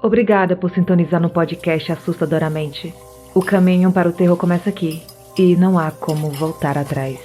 Obrigada por sintonizar no podcast Assustadoramente. O caminho para o terror começa aqui, e não há como voltar atrás.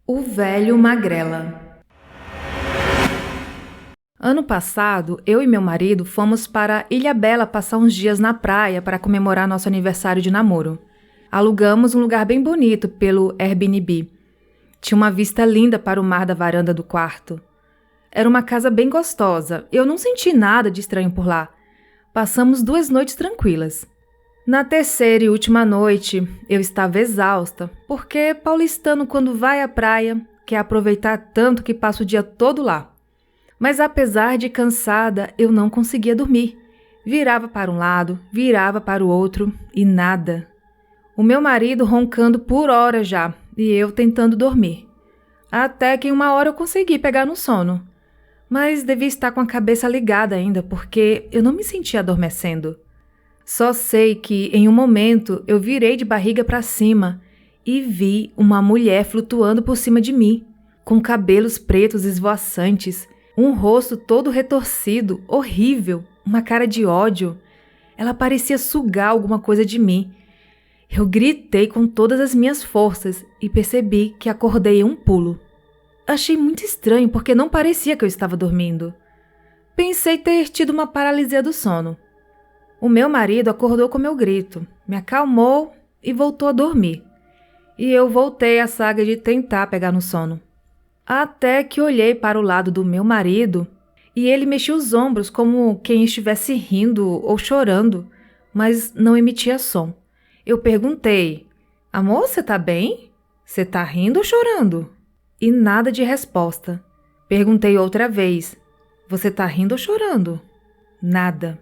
O Velho Magrela. Ano passado, eu e meu marido fomos para Ilhabela passar uns dias na praia para comemorar nosso aniversário de namoro. Alugamos um lugar bem bonito pelo Airbnb. Tinha uma vista linda para o mar da varanda do quarto. Era uma casa bem gostosa. Eu não senti nada de estranho por lá. Passamos 2 noites tranquilas. Na terceira e última noite, eu estava exausta, porque paulistano, quando vai à praia, quer aproveitar tanto que passa o dia todo lá. Mas apesar de cansada, eu não conseguia dormir. Virava para um lado, virava para o outro e nada. O meu marido roncando por horas já e eu tentando dormir. Até que em uma hora eu consegui pegar no sono. Mas devia estar com a cabeça ligada ainda, porque eu não me sentia adormecendo. Só sei que em um momento eu virei de barriga para cima e vi uma mulher flutuando por cima de mim, com cabelos pretos esvoaçantes, um rosto todo retorcido, horrível, uma cara de ódio. Ela parecia sugar alguma coisa de mim. Eu gritei com todas as minhas forças e percebi que acordei em um pulo. Achei muito estranho porque não parecia que eu estava dormindo. Pensei ter tido uma paralisia do sono. O meu marido acordou com meu grito, me acalmou e voltou a dormir. E eu voltei à saga de tentar pegar no sono. Até que olhei para o lado do meu marido e ele mexia os ombros como quem estivesse rindo ou chorando, mas não emitia som. Eu perguntei: "Amor, você tá bem? Você tá rindo ou chorando?" E nada de resposta. Perguntei outra vez: "Você tá rindo ou chorando?" Nada.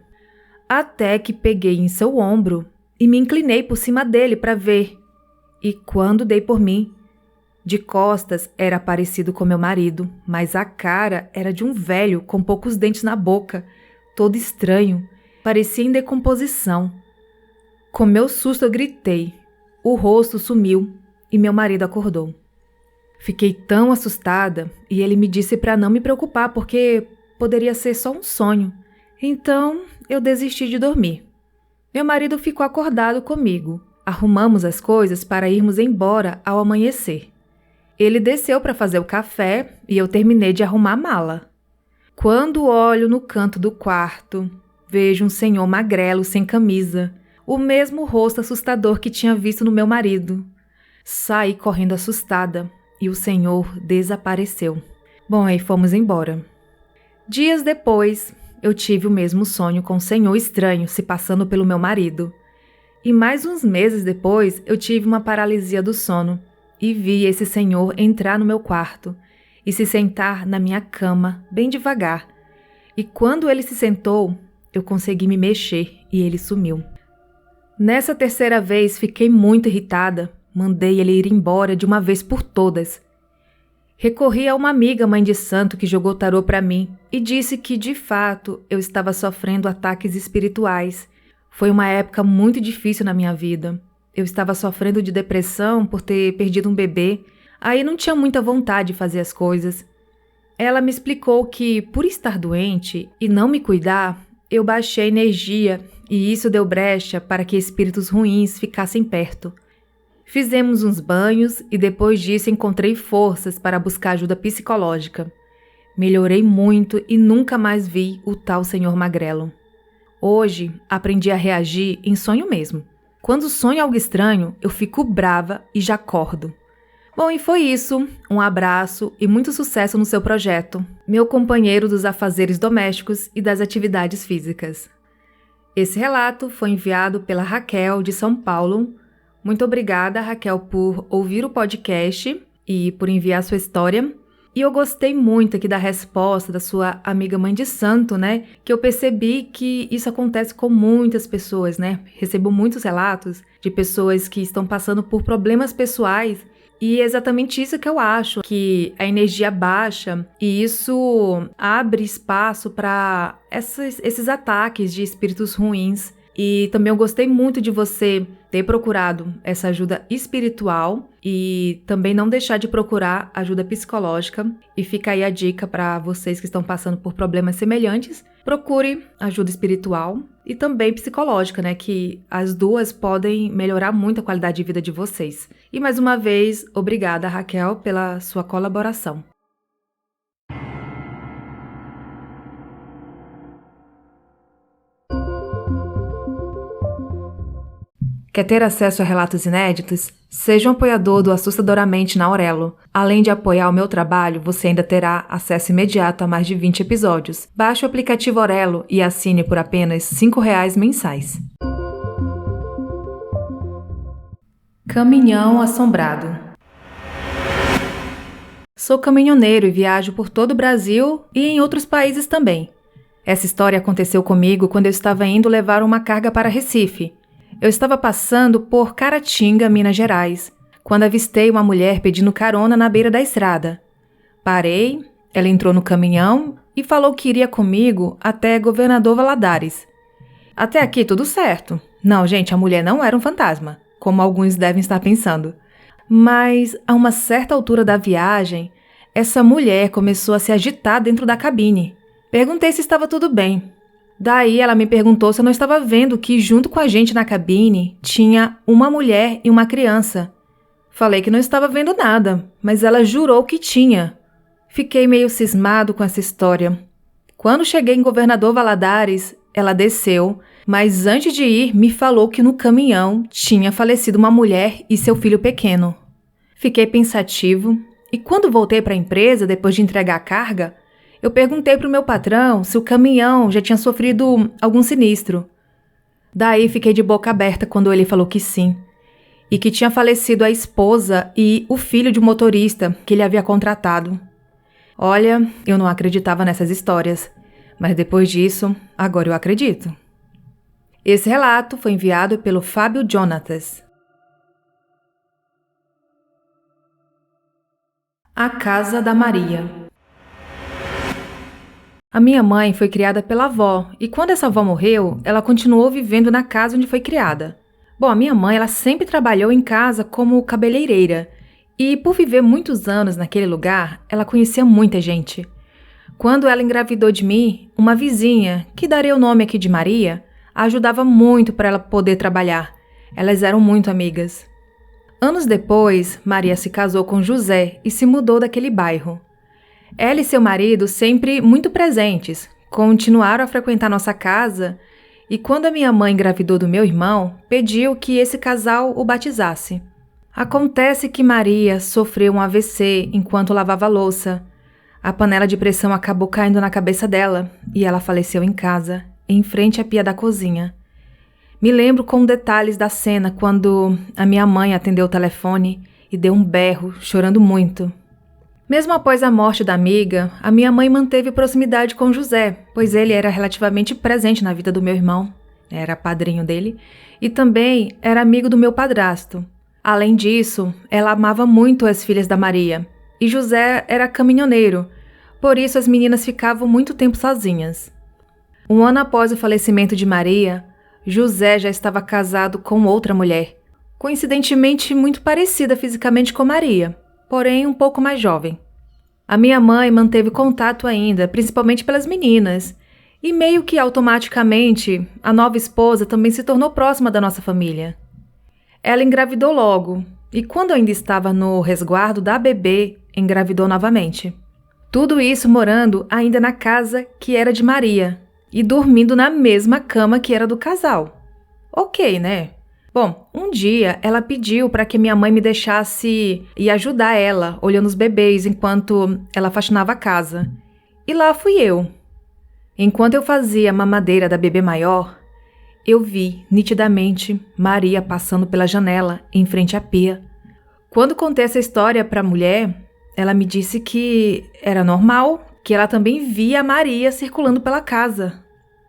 Até que peguei em seu ombro e me inclinei por cima dele para ver. E quando dei por mim, de costas era parecido com meu marido, mas a cara era de um velho com poucos dentes na boca, todo estranho, parecia em decomposição. Com meu susto eu gritei. O rosto sumiu e meu marido acordou. Fiquei tão assustada e ele me disse para não me preocupar porque poderia ser só um sonho. Então eu desisti de dormir. Meu marido ficou acordado comigo. Arrumamos as coisas para irmos embora ao amanhecer. Ele desceu para fazer o café e eu terminei de arrumar a mala. Quando olho no canto do quarto, vejo um senhor magrelo sem camisa, o mesmo rosto assustador que tinha visto no meu marido. Saí correndo assustada e o senhor desapareceu. Bom, aí fomos embora. Dias depois, eu tive o mesmo sonho com um senhor estranho se passando pelo meu marido. E mais uns meses depois, eu tive uma paralisia do sono e vi esse senhor entrar no meu quarto e se sentar na minha cama bem devagar. E quando ele se sentou, eu consegui me mexer e ele sumiu. Nessa terceira vez, fiquei muito irritada. Mandei ele ir embora de uma vez por todas. Recorri a uma amiga mãe de santo que jogou tarô para mim e disse que, de fato, eu estava sofrendo ataques espirituais. Foi uma época muito difícil na minha vida. Eu estava sofrendo de depressão por ter perdido um bebê. Aí não tinha muita vontade de fazer as coisas. Ela me explicou que, por estar doente e não me cuidar, eu baixei a energia e isso deu brecha para que espíritos ruins ficassem perto. Fizemos uns banhos e depois disso encontrei forças para buscar ajuda psicológica. Melhorei muito e nunca mais vi o tal senhor magrelo. Hoje, aprendi a reagir em sonho mesmo. Quando sonho algo estranho, eu fico brava e já acordo. Bom, e foi isso. Um abraço e muito sucesso no seu projeto, meu companheiro dos afazeres domésticos e das atividades físicas. Esse relato foi enviado pela Raquel, de São Paulo. Muito obrigada, Raquel, por ouvir o podcast e por enviar sua história. E eu gostei muito aqui da resposta da sua amiga mãe de santo, né? Que eu percebi que isso acontece com muitas pessoas, né? Recebo muitos relatos de pessoas que estão passando por problemas pessoais e é exatamente isso que eu acho, que a energia baixa e isso abre espaço para esses ataques de espíritos ruins. E também eu gostei muito de você ter procurado essa ajuda espiritual e também não deixar de procurar ajuda psicológica. E fica aí a dica para vocês que estão passando por problemas semelhantes. Procure ajuda espiritual e também psicológica, né? Que as duas podem melhorar muito a qualidade de vida de vocês. E mais uma vez, obrigada, Raquel, pela sua colaboração. Quer ter acesso a relatos inéditos? Seja um apoiador do Assustadoramente na Aurelo. Além de apoiar o meu trabalho, você ainda terá acesso imediato a mais de 20 episódios. Baixe o aplicativo Aurelo e assine por apenas R$ 5,00 mensais. Caminhão assombrado. Sou caminhoneiro e viajo por todo o Brasil e em outros países também. Essa história aconteceu comigo quando eu estava indo levar uma carga para Recife. Eu estava passando por Caratinga, Minas Gerais, quando avistei uma mulher pedindo carona na beira da estrada. Parei, ela entrou no caminhão e falou que iria comigo até Governador Valadares. Até aqui tudo certo. Não, gente, a mulher não era um fantasma, como alguns devem estar pensando. Mas, a uma certa altura da viagem, essa mulher começou a se agitar dentro da cabine. Perguntei se estava tudo bem. Daí ela me perguntou se eu não estava vendo que junto com a gente na cabine tinha uma mulher e uma criança. Falei que não estava vendo nada, mas ela jurou que tinha. Fiquei meio cismado com essa história. Quando cheguei em Governador Valadares, ela desceu, mas antes de ir me falou que no caminhão tinha falecido uma mulher e seu filho pequeno. Fiquei pensativo e quando voltei para a empresa depois de entregar a carga, eu perguntei para o meu patrão se o caminhão já tinha sofrido algum sinistro. Daí fiquei de boca aberta quando ele falou que sim, e que tinha falecido a esposa e o filho de um motorista que ele havia contratado. Olha, eu não acreditava nessas histórias, mas depois disso, agora eu acredito. Esse relato foi enviado pelo Fábio Jonatas. A Casa da Maria. A minha mãe foi criada pela avó e quando essa avó morreu, ela continuou vivendo na casa onde foi criada. Bom, a minha mãe ela sempre trabalhou em casa como cabeleireira e por viver muitos anos naquele lugar, ela conhecia muita gente. Quando ela engravidou de mim, uma vizinha, que darei o nome aqui de Maria, a ajudava muito para ela poder trabalhar. Elas eram muito amigas. Anos depois, Maria se casou com José e se mudou daquele bairro. Ela e seu marido, sempre muito presentes, continuaram a frequentar nossa casa e quando a minha mãe engravidou do meu irmão, pediu que esse casal o batizasse. Acontece que Maria sofreu um AVC enquanto lavava a louça. A panela de pressão acabou caindo na cabeça dela e ela faleceu em casa, em frente à pia da cozinha. Me lembro com detalhes da cena quando a minha mãe atendeu o telefone e deu um berro, chorando muito. Mesmo após a morte da amiga, a minha mãe manteve proximidade com José, pois ele era relativamente presente na vida do meu irmão, era padrinho dele, e também era amigo do meu padrasto. Além disso, ela amava muito as filhas da Maria, e José era caminhoneiro, por isso as meninas ficavam muito tempo sozinhas. Um ano após o falecimento de Maria, José já estava casado com outra mulher, coincidentemente muito parecida fisicamente com Maria, porém um pouco mais jovem. A minha mãe manteve contato ainda, principalmente pelas meninas, e meio que automaticamente a nova esposa também se tornou próxima da nossa família. Ela engravidou logo, e quando ainda estava no resguardo da bebê, engravidou novamente. Tudo isso morando ainda na casa que era de Maria, e dormindo na mesma cama que era do casal. Ok, né? Bom, um dia ela pediu para que minha mãe me deixasse ir ajudar ela, olhando os bebês enquanto ela faxinava a casa. E lá fui eu. Enquanto eu fazia a mamadeira da bebê maior, eu vi nitidamente Maria passando pela janela em frente à pia. Quando contei essa história para a mulher, ela me disse que era normal, que ela também via a Maria circulando pela casa.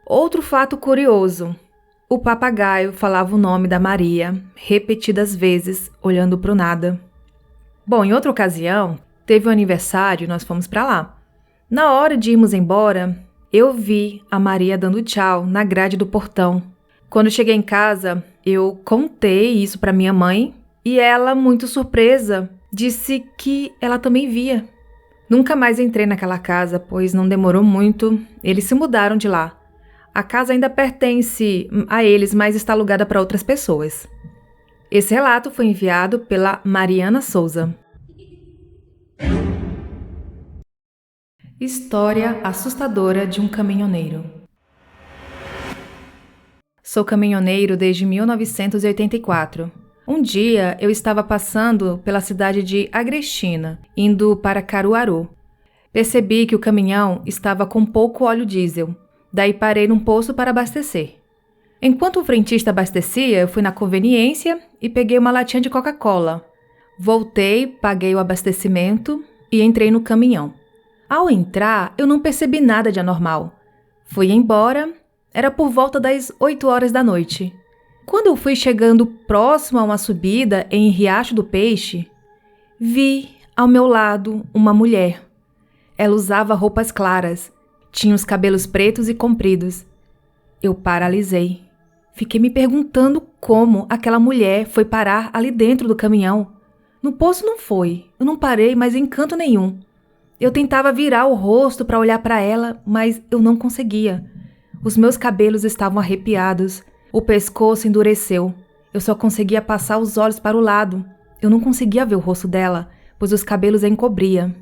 Outro fato curioso. O papagaio falava o nome da Maria repetidas vezes, olhando para o nada. Bom, em outra ocasião, teve um aniversário e nós fomos para lá. Na hora de irmos embora, eu vi a Maria dando tchau na grade do portão. Quando cheguei em casa, Eu contei isso para minha mãe e ela, muito surpresa, disse que ela também via. Nunca mais entrei naquela casa, pois não demorou muito, eles se mudaram de lá. A casa ainda pertence a eles, mas está alugada para outras pessoas. Esse relato foi enviado pela Mariana Souza. História assustadora de um caminhoneiro. Sou caminhoneiro desde 1984. Um dia eu estava passando pela cidade de Agrestina, indo para Caruaru. Percebi que o caminhão estava com pouco óleo diesel, daí parei num posto para abastecer. Enquanto o frentista abastecia, eu fui na conveniência e peguei uma latinha de Coca-Cola. Voltei, paguei o abastecimento e entrei no caminhão. Ao entrar, eu não percebi nada de anormal. Fui embora, era por volta das 8 horas da noite. Quando eu fui chegando próximo a uma subida em Riacho do Peixe, vi ao meu lado uma mulher. Ela usava roupas claras, tinha os cabelos pretos e compridos. Eu paralisei. Fiquei me perguntando como aquela mulher foi parar ali dentro do caminhão. No poço não foi, eu não parei mais em canto nenhum. Eu tentava virar o rosto para olhar para ela, mas eu não conseguia. Os meus cabelos estavam arrepiados, o pescoço endureceu. Eu só conseguia passar os olhos para o lado. Eu não conseguia ver o rosto dela, pois os cabelos a encobriam.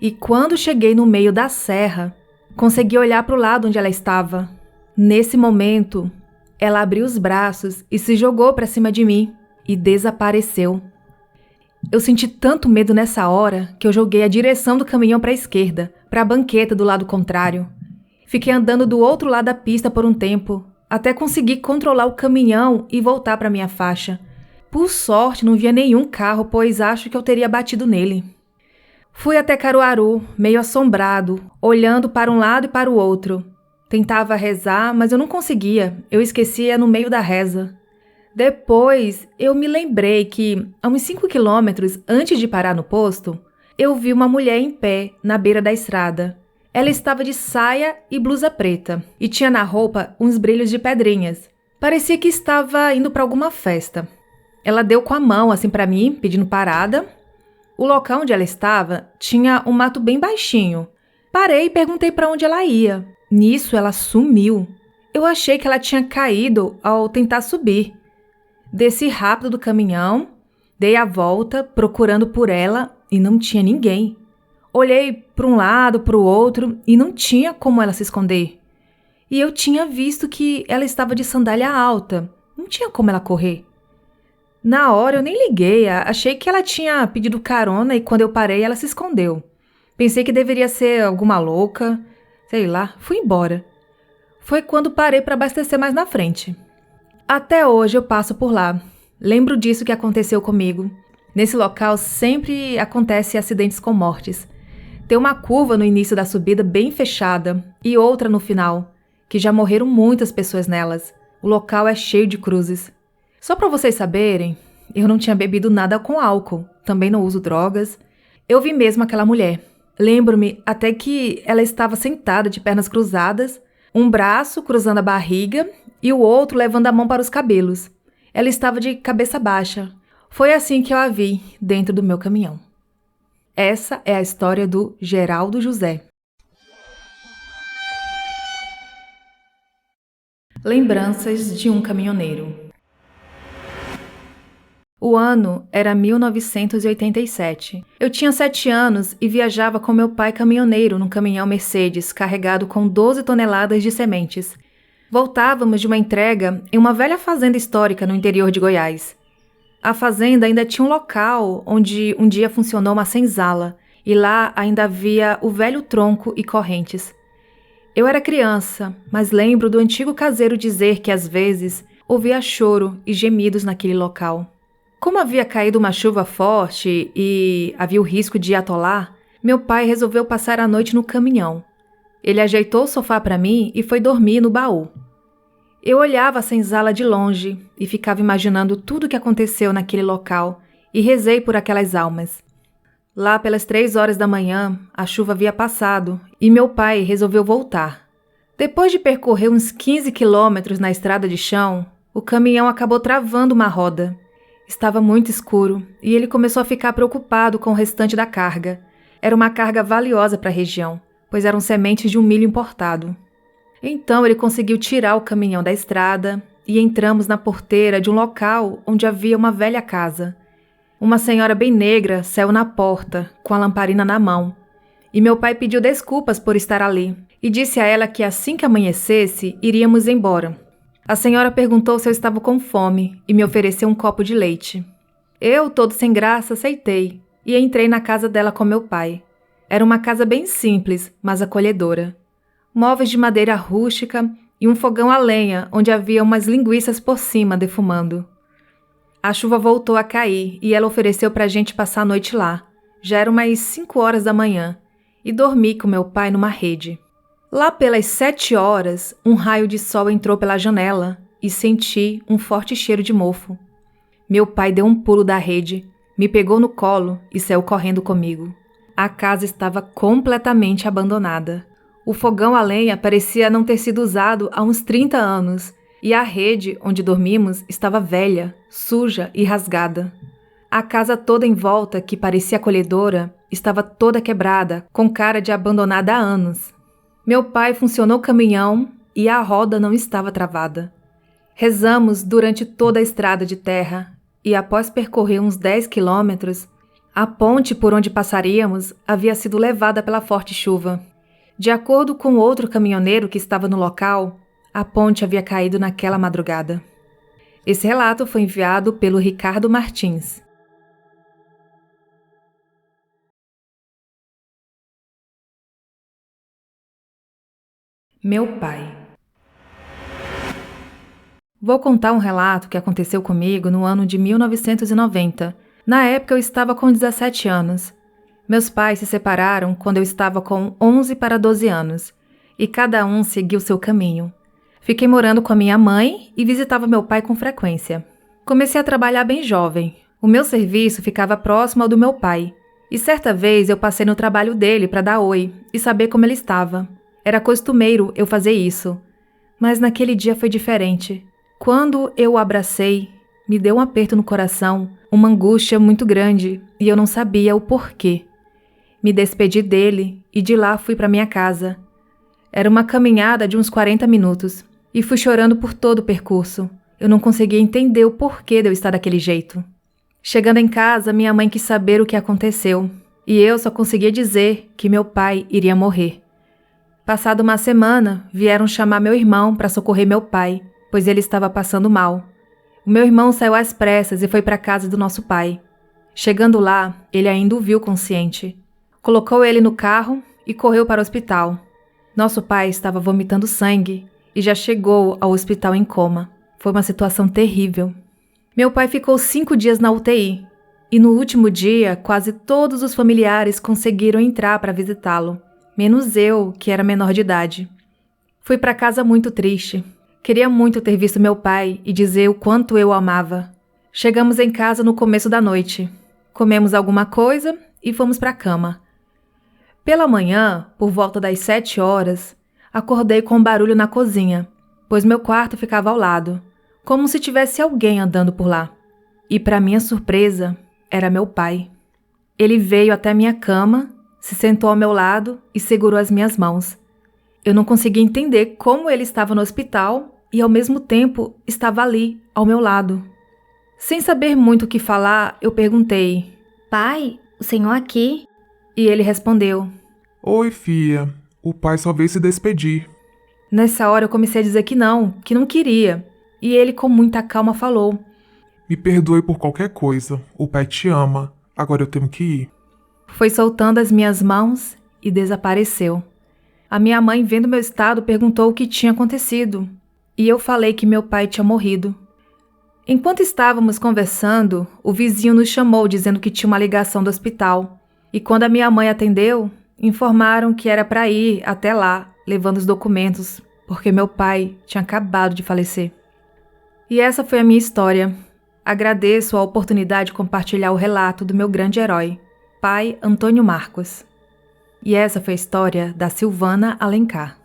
E quando cheguei no meio da serra, consegui olhar para o lado onde ela estava. Nesse momento, ela abriu os braços e se jogou para cima de mim e desapareceu. Eu senti tanto medo nessa hora que eu joguei a direção do caminhão para a esquerda, para a banqueta do lado contrário. Fiquei andando do outro lado da pista por um tempo, até conseguir controlar o caminhão e voltar para minha faixa. Por sorte, não via nenhum carro, pois acho que eu teria batido nele. Fui até Caruaru, meio assombrado, olhando para um lado e para o outro. Tentava rezar, mas eu não conseguia, eu esquecia no meio da reza. Depois, eu me lembrei que, a uns 5 quilômetros antes de parar no posto, eu vi uma mulher em pé na beira da estrada. Ela estava de saia e blusa preta e tinha na roupa uns brilhos de pedrinhas. Parecia que estava indo para alguma festa. Ela deu com a mão assim para mim, pedindo parada. O local onde ela estava tinha um mato bem baixinho. Parei e perguntei para onde ela ia. Nisso, ela sumiu. Eu achei que ela tinha caído ao tentar subir. Desci rápido do caminhão, dei a volta procurando por ela e não tinha ninguém. Olhei para um lado, para o outro e não tinha como ela se esconder. E eu tinha visto que ela estava de sandália alta, não tinha como ela correr. Na hora eu nem liguei, achei que ela tinha pedido carona e quando eu parei ela se escondeu. Pensei que deveria ser alguma louca, sei lá, fui embora. Foi quando parei para abastecer mais na frente. Até hoje eu passo por lá. Lembro disso que aconteceu comigo. Nesse local sempre acontecem acidentes com mortes. Tem uma curva no início da subida bem fechada e outra no final, que já morreram muitas pessoas nelas. O local é cheio de cruzes. Só para vocês saberem, eu não tinha bebido nada com álcool, também não uso drogas. Eu vi mesmo aquela mulher. Lembro-me até que ela estava sentada de pernas cruzadas, um braço cruzando a barriga e o outro levando a mão para os cabelos. Ela estava de cabeça baixa. Foi assim que eu a vi dentro do meu caminhão. Essa é a história do Geraldo José. Lembranças de um caminhoneiro. O ano era 1987. Eu tinha 7 anos e viajava com meu pai caminhoneiro num caminhão Mercedes carregado com 12 toneladas de sementes. Voltávamos de uma entrega em uma velha fazenda histórica no interior de Goiás. A fazenda ainda tinha um local onde um dia funcionou uma senzala e lá ainda havia o velho tronco e correntes. Eu era criança, mas lembro do antigo caseiro dizer que às vezes ouvia choro e gemidos naquele local. Como havia caído uma chuva forte e havia o risco de atolar, meu pai resolveu passar a noite no caminhão. Ele ajeitou o sofá para mim e foi dormir no baú. Eu olhava a senzala de longe e ficava imaginando tudo o que aconteceu naquele local e rezei por aquelas almas. Lá pelas 3 horas da manhã, a chuva havia passado e meu pai resolveu voltar. Depois de percorrer uns 15 quilômetros na estrada de chão, O caminhão acabou travando uma roda. Estava muito escuro e ele começou a ficar preocupado com o restante da carga. Era uma carga valiosa para a região, pois eram sementes de um milho importado. Então ele conseguiu tirar o caminhão da estrada e entramos na porteira de um local onde havia uma velha casa. Uma senhora bem negra saiu na porta, com a lamparina na mão, e meu pai pediu desculpas por estar ali e disse a ela que assim que amanhecesse, iríamos embora. A senhora perguntou se eu estava com fome e me ofereceu um copo de leite. Eu, todo sem graça, aceitei e entrei na casa dela com meu pai. Era uma casa bem simples, mas acolhedora. Móveis de madeira rústica e um fogão a lenha onde havia umas linguiças por cima defumando. A chuva voltou a cair e ela ofereceu para a gente passar a noite lá. Já eram umas 5 horas da manhã e dormi com meu pai numa rede. Lá pelas 7 horas, um raio de sol entrou pela janela e senti um forte cheiro de mofo. Meu pai deu um pulo da rede, me pegou no colo e saiu correndo comigo. A casa estava completamente abandonada. O fogão a lenha parecia não ter sido usado há uns 30 anos e a rede onde dormimos estava velha, suja e rasgada. A casa toda em volta, que parecia acolhedora, estava toda quebrada, com cara de abandonada há anos. Meu pai funcionou o caminhão e a roda não estava travada. Rezamos durante toda a estrada de terra e, após percorrer uns 10 quilômetros, a ponte por onde passaríamos havia sido levada pela forte chuva. De acordo com outro caminhoneiro que estava no local, a ponte havia caído naquela madrugada. Esse relato foi enviado pelo Ricardo Martins. Meu pai. Vou contar um relato que aconteceu comigo no ano de 1990. Na época eu estava com 17 anos. Meus pais se separaram quando eu estava com 11 para 12 anos, e cada um seguiu seu caminho. Fiquei morando com a minha mãe e visitava meu pai com frequência. Comecei a trabalhar bem jovem. O meu serviço ficava próximo ao do meu pai, e certa vez eu passei no trabalho dele para dar oi e saber como ele estava. Era costumeiro eu fazer isso, mas naquele dia foi diferente. Quando eu o abracei, me deu um aperto no coração, uma angústia muito grande, e eu não sabia o porquê. Me despedi dele e de lá fui para minha casa. Era uma caminhada de uns 40 minutos e fui chorando por todo o percurso. Eu não conseguia entender o porquê de eu estar daquele jeito. Chegando em casa, minha mãe quis saber o que aconteceu e eu só conseguia dizer que meu pai iria morrer. Passada uma semana, vieram chamar meu irmão para socorrer meu pai, pois ele estava passando mal. O meu irmão saiu às pressas e foi para a casa do nosso pai. Chegando lá, ele ainda o viu consciente. Colocou ele no carro e correu para o hospital. Nosso pai estava vomitando sangue e já chegou ao hospital em coma. Foi uma situação terrível. Meu pai ficou 5 dias na UTI e no último dia quase todos os familiares conseguiram entrar para visitá-lo, menos eu, que era menor de idade. Fui para casa muito triste. Queria muito ter visto meu pai e dizer o quanto eu o amava. Chegamos em casa no começo da noite. Comemos alguma coisa e fomos para a cama. Pela manhã, por volta das 7 horas, acordei com um barulho na cozinha, pois meu quarto ficava ao lado, como se tivesse alguém andando por lá. E, para minha surpresa, era meu pai. Ele veio até minha cama, se sentou ao meu lado e segurou as minhas mãos. Eu não conseguia entender como ele estava no hospital e, ao mesmo tempo, estava ali, ao meu lado. Sem saber muito o que falar, eu perguntei: Pai, o senhor aqui? E ele respondeu: Oi, filha. O pai só veio se despedir. Nessa hora eu comecei a dizer que não queria. E ele com muita calma falou: Me perdoe por qualquer coisa. O pai te ama. Agora eu tenho que ir. Foi soltando as minhas mãos e desapareceu. A minha mãe, vendo meu estado, perguntou o que tinha acontecido. E eu falei que meu pai tinha morrido. Enquanto estávamos conversando, o vizinho nos chamou dizendo que tinha uma ligação do hospital. E quando a minha mãe atendeu, informaram que era para ir até lá, levando os documentos, porque meu pai tinha acabado de falecer. E essa foi a minha história. Agradeço a oportunidade de compartilhar o relato do meu grande herói, pai Antônio Marcos. E essa foi a história da Silvana Alencar.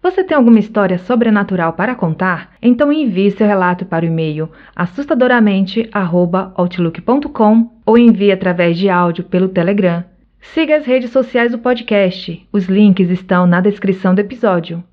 Você tem alguma história sobrenatural para contar? Então envie seu relato para o e-mail assustadoramente@outlook.com ou envie através de áudio pelo Telegram. Siga as redes sociais do podcast. Os links estão na descrição do episódio.